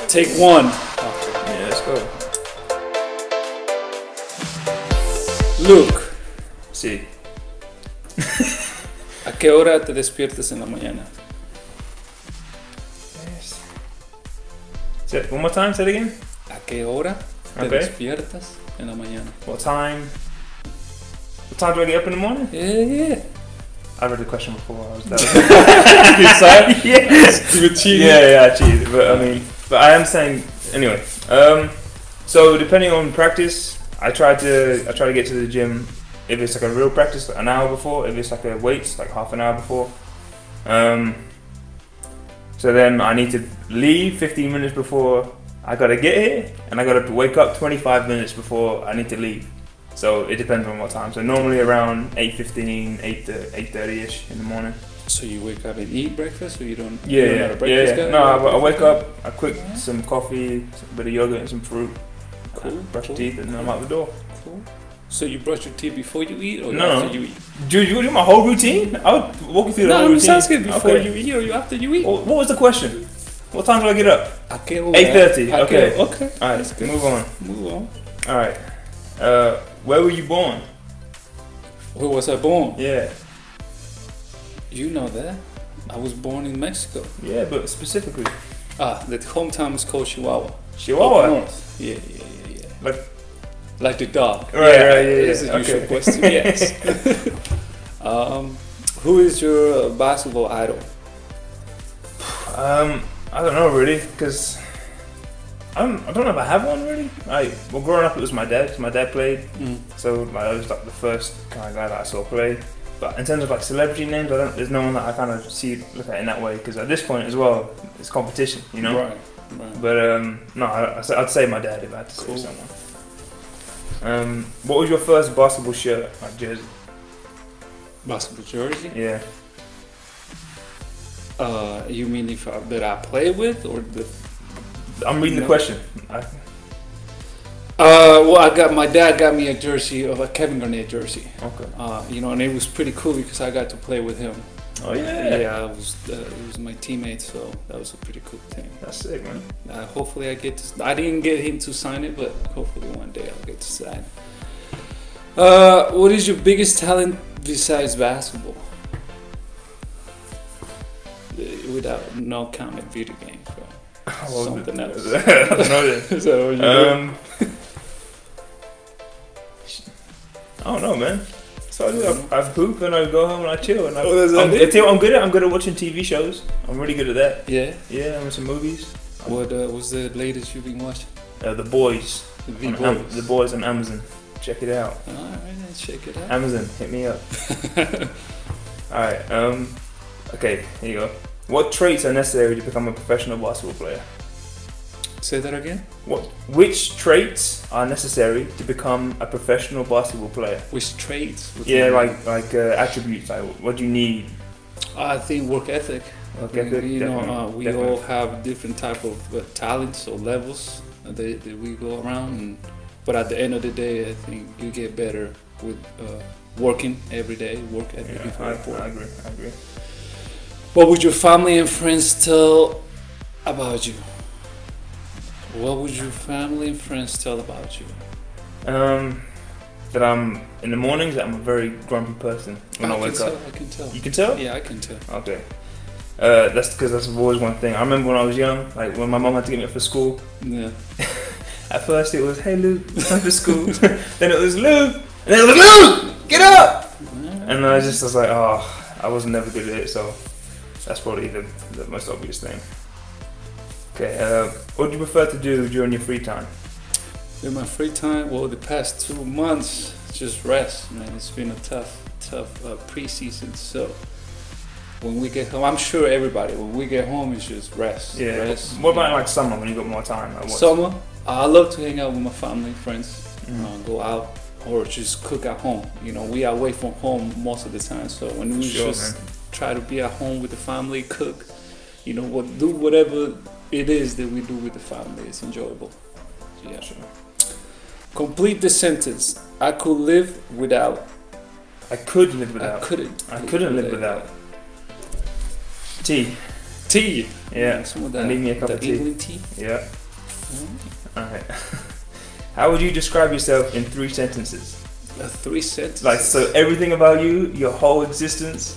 Take one. Yeah, let's go. Luke, Sí. ¿a qué hora te despiertas en la mañana? Yes. Say it one more time, say it again. ¿A qué hora te Okay. despiertas en la mañana? What time? What time do I get up in the morning? Yeah. I read the question before. I was You said? Yes. You cheated. Yeah, I cheated. But I am saying anyway. So depending on practice, I try to get to the gym. If it's like a real practice, like an hour before. If it's like a weights, like half an hour before. So then I need to leave 15 minutes before I gotta get here, and I gotta wake up 25 minutes before I need to leave. So it depends on what time. So normally around 8:15, 8 to 8:30ish in the morning. So you wake up and eat breakfast, or you don't? Yeah, you're not a breakfast guy? No, I wake up, I quick some coffee, a bit of yogurt and some fruit. Cool. Brush your teeth and then I'm out the door. Cool. So you brush your teeth before you eat, or No. after you eat? Do you do my whole routine? I would walk you through the No, whole I'm routine. just asking before Okay. you eat or after you eat. What was the question? What time do I get up? ¿A qué hora? 8:30. ¿A qué- Okay. Okay. Alright, That's good. move on. Move on. Alright. Where were you born? Where was I born? Yeah. You know that. I was born in Mexico. Yeah, but specifically. The hometown is called Chihuahua. Chihuahua. Up north. Yeah. Like the dog. Right, yeah. This is a usual Okay. question. Yes. Who is your basketball idol? I don't know really, because I don't know if I have one really. Well, growing up it was my dad. 'Cause my dad played, so like, I was like the first kind of guy that I saw play. But in terms of like celebrity names, there's no one that I kind of look at in that way. Because at this point as well, it's competition, you know. Right. But no, I'd say my dad if I had to say someone. What was your first basketball shirt, like jersey? Basketball jersey? Yeah. You mean that I play with, or the? I'm reading the No. question. Well, my dad got me a jersey of a Kevin Garnett jersey. Okay. And it was pretty cool because I got to play with him. Oh yeah. Yeah, it was my teammate, so that was a pretty cool thing. That's sick, man. Hopefully I get to. I didn't get him to sign it, but hopefully one day I'll get to sign it. What is your biggest talent besides basketball? Without not counting video games, bro. Something else. I don't know that. Is that what you do? I don't know, man. So I do. I poop and I go home and I chill. And Oh, that's that it? I'm good at watching TV shows. I'm really good at that. Yeah. Yeah, I'm into movies. What was the latest you've been watching? The Boys. The On Boys. The Boys on Amazon. Check it out. Alright, then check it out. Amazon, hit me up. Alright. Okay, here you go. What traits are necessary to become a professional basketball player? Say that again? Which traits are necessary to become a professional basketball player? Which traits? Yeah, like attributes. Like what do you need? I think work ethic. Okay, good. We Definitely. all have different type of talents or levels that we go around. But at the end of the day, I think you get better with working every day. Work ethic is very important. I agree. What would your family and friends tell about you? What would your family and friends tell about you? That I'm in the mornings. That I'm a very grumpy person when I wake up. I can tell. You can tell? Yeah, I can tell. Okay. That's because that's always one thing. I remember when I was young, like when my mom had to get me up for school. Yeah. At first it was, "Hey Luke, it's time for school." Then it was Luke, and then it was Luke, get up. And I was like, oh, I was never good at it. So that's probably the most obvious thing. Okay. What do you prefer to do during your free time? In my free time, well, the past 2 months, just rest, man. It's been a tough preseason. So when we get home, I'm sure everybody, when we get home, it's just rest. Yeah. Rest, What about like summer when you got more time? Like, summer, I love to hang out with my family and friends, go out or just cook at home. You know, we are away from home most of the time. So when we just try to be at home with the family, cook, you know, do whatever it is that we do with the family. It's enjoyable. Yeah. Sure. Complete the sentence. I could live without. I could live without. I couldn't. I couldn't live without. T. Tea. Yeah. Some of that. Leave me a cup of tea. England tea. Yeah. Alright. How would you describe yourself in 3 sentences? 3 sentences. Like, so everything about you, your whole existence,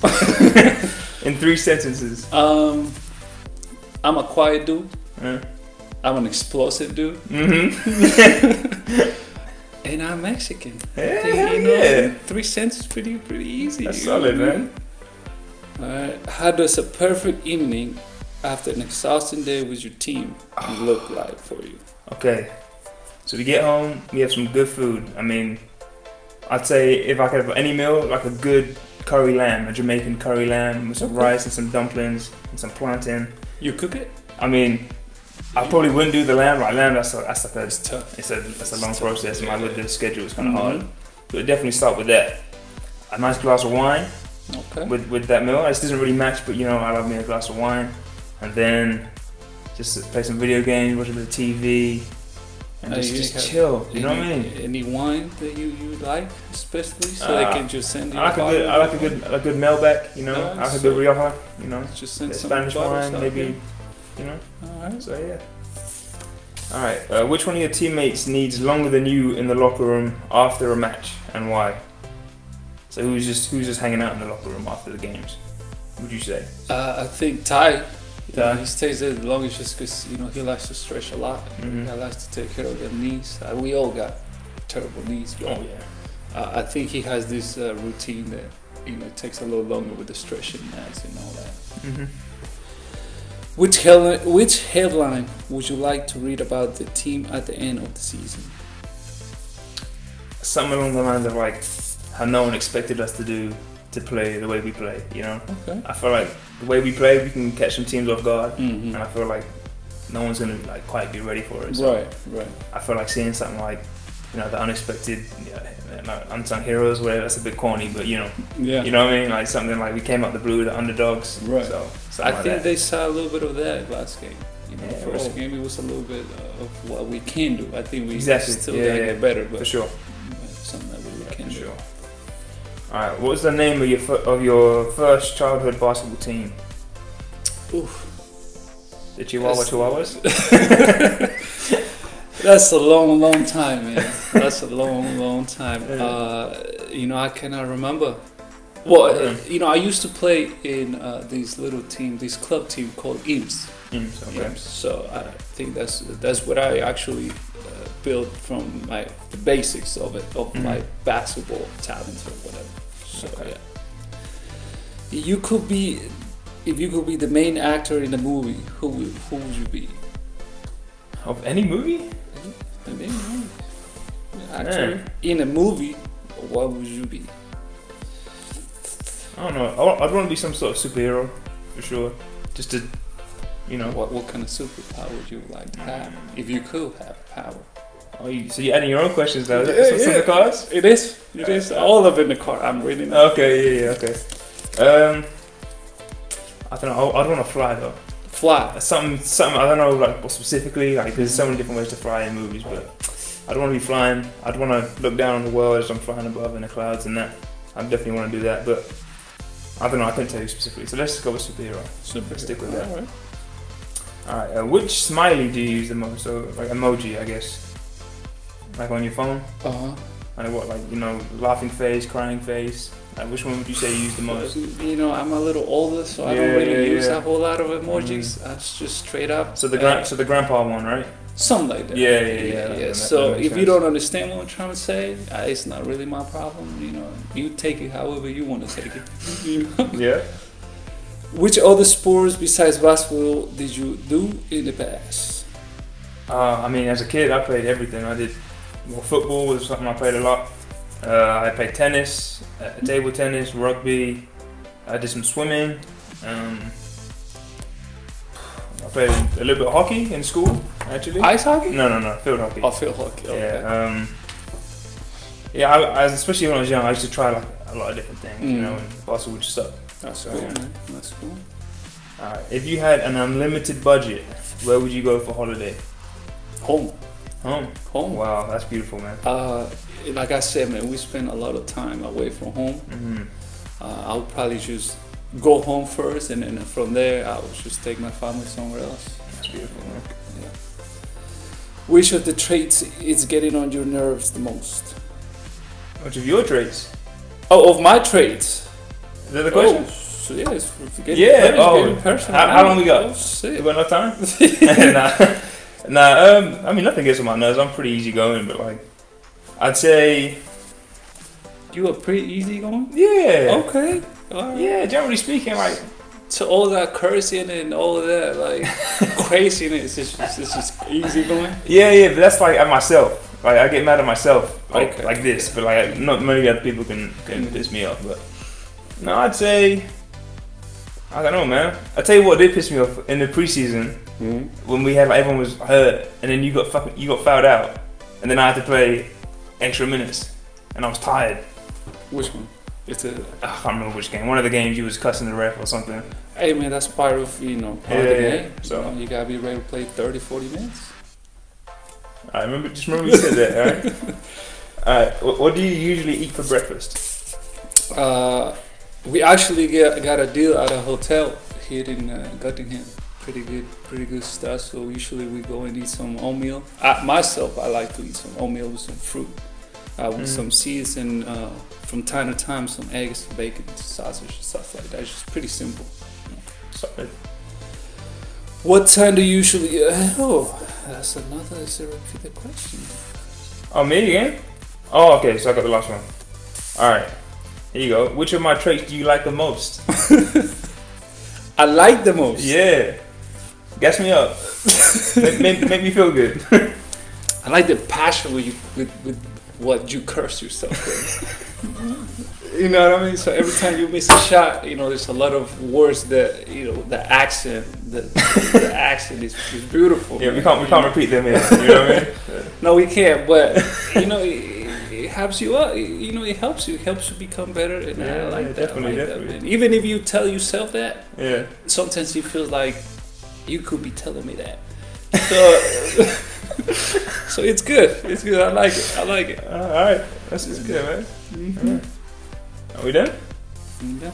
in 3 sentences. I'm a quiet dude. I'm an explosive dude. And I'm Mexican. Yeah. 3 sentences pretty easy. That's solid, man. Alright. How does a perfect evening after an exhausting day with your team look like for you? Okay. So we get home, we have some good food. I mean, I'd say if I could have any meal, like a good curry lamb, a Jamaican curry lamb with some rice and some dumplings and some plantain. You cook it? I mean, I probably wouldn't do the lamb. Like lamb, that's like It's tough. That's a long process. And I look at the schedule, it's kind of hard. But definitely start with that. A nice glass of wine with that meal. This doesn't really match, but you know, I love me a glass of wine. And then just play some video games, watch a bit of TV. And just chill, you know what I mean? Any wine that you like, especially, so they can just send you. I like a good Melbeck, you know. I like a good Rioja, you know. Just send some Spanish wine, maybe, you know. Alright. So yeah. Alright. Which one of your teammates needs longer than you in the locker room after a match, and why? So who's just hanging out in the locker room after the games? Would you say? I think Ty. He stays there the longest just because, you know, he likes to stretch a lot. He likes to take care of their knees. We all got terrible knees, but I think he has this routine that, you know, it takes a little longer with the stretching mats and all that. Which headline would you like to read about the team at the end of the season? Something along the lines of like how no one expected us to play the way we play, you know? Okay. I feel like the way we play, we can catch some teams off guard, and I feel like no one's gonna like quite be ready for it. So Right. I feel like seeing something like, you know, the unexpected, unsung heroes, where that's a bit corny, but you know, you know what I mean? Like something like we came out the blue, the underdogs. Right. So I think they saw a little bit of that last game. You know, first game it was a little bit of what we can do. I think we still gotta get better, but for sure. Something that we can do. Alright, what was the name of your first childhood basketball team? Oof. The Chihuahuas? That's a long time, man. That's a long time. You know, I cannot remember. Well, you know, I used to play in this club team called IMS. Okay. So I think that's what I actually built from the basics of it, of my basketball talents or whatever. So if you could be the main actor in a movie, who would you be? Of any movie? The main movie. Actor in a movie, what would you be? I don't know. I'd want to be some sort of superhero, for sure. Just to, you know. What kind of superpower would you like to have if you could have power? Oh, so you're adding your own questions now? Is that the cards? It is. All of it in the card. I'm reading it. Okay, okay. I don't know. I'd want to fly though. Fly. Something. I don't know, like what specifically. Like, there's so many different ways to fly in movies, but I'd want to be flying. I'd want to look down on the world as I'm flying above in the clouds and that. I definitely want to do that, but I don't know. I couldn't tell you specifically. So let's go with superhero. Stick with that. All right. Which smiley do you use the most? So like emoji, I guess. Like on your phone? Like what, like, you know, laughing face, crying face? Like which one would you say you use the most? You know, I'm a little older, so I don't really use a whole lot of emojis. That's just straight up. So the grandpa one, right? Something like that. Yeah. So if you don't understand what I'm trying to say, it's not really my problem. You know, you take it however you want to take it. You know? Yeah. Which other sports besides basketball did you do in the past? I mean, as a kid, I played everything. I did. Well, football was something I played a lot. I played tennis, table tennis, rugby. I did some swimming. I played a little bit of hockey in school, actually. Ice hockey? No, field hockey. Oh, field hockey. Okay. Yeah. I especially when I was young, I used to try like a lot of different things. You know, and basketball would just up. That's cool, man. That's cool. All right. If you had an unlimited budget, where would you go for holiday? Home. Wow, that's beautiful, man. Like I said, man, we spend a lot of time away from home. I would probably choose go home first, and then from there I would just take my family somewhere else. That's beautiful, man. Yeah. Which of the traits is getting on your nerves the most? Which of your traits? Oh, of my traits. Is that the question? Oh, so yeah, it's getting personal. How long we got? Oh, shit. We got enough time? Nah. I mean, nothing gets on my nerves. I'm pretty easygoing, but like, I'd say. You are pretty easygoing? Yeah. Okay. All right. Yeah, generally speaking, like. So all that cursing and all of that, like, craziness, it's just easygoing? Yeah, but that's like at myself. Like, I get mad at myself, Okay. like this, but like, not many other people can piss me off, but. No, I'd say. I don't know, man. I tell you what did piss me off in the preseason when we had everyone was hurt and then you got fouled out and then I had to play extra minutes and I was tired. Which one? I can't remember which game. One of the games you was cussing the ref or something. Hey man, that's part of part of the game. So you gotta be ready to play 30-40 minutes. I remember. Just remember you said that. Alright. What do you usually eat for breakfast? We actually got a deal at a hotel here in Göttingen. Pretty good stuff. So usually we go and eat some oatmeal. Myself, I like to eat some oatmeal with some fruit, with some seeds, and from time to time some eggs, bacon, sausage, stuff like that. It's just pretty simple. Solid. What time do you usually? That's another. Is there a repeated question? Oh, me again? Oh, okay. So I got the last one. All right. Here you go. Which of my traits do you like the most? I like the most. Yeah. Gas me up. make me feel good. I like the passion with what you curse yourself with. You know what I mean? So every time you miss a shot, there's a lot of words that the accent is beautiful. Yeah, we can't repeat them here. You know what I mean? No, we can't. But it helps you out. It helps you become better. And yeah, I like that. Definitely. That, even if you tell yourself that, yeah, sometimes you feel like you could be telling me that. So it's good. It's good. I like it. All right, that's just good, man. Mm-hmm. Are we done? Yeah.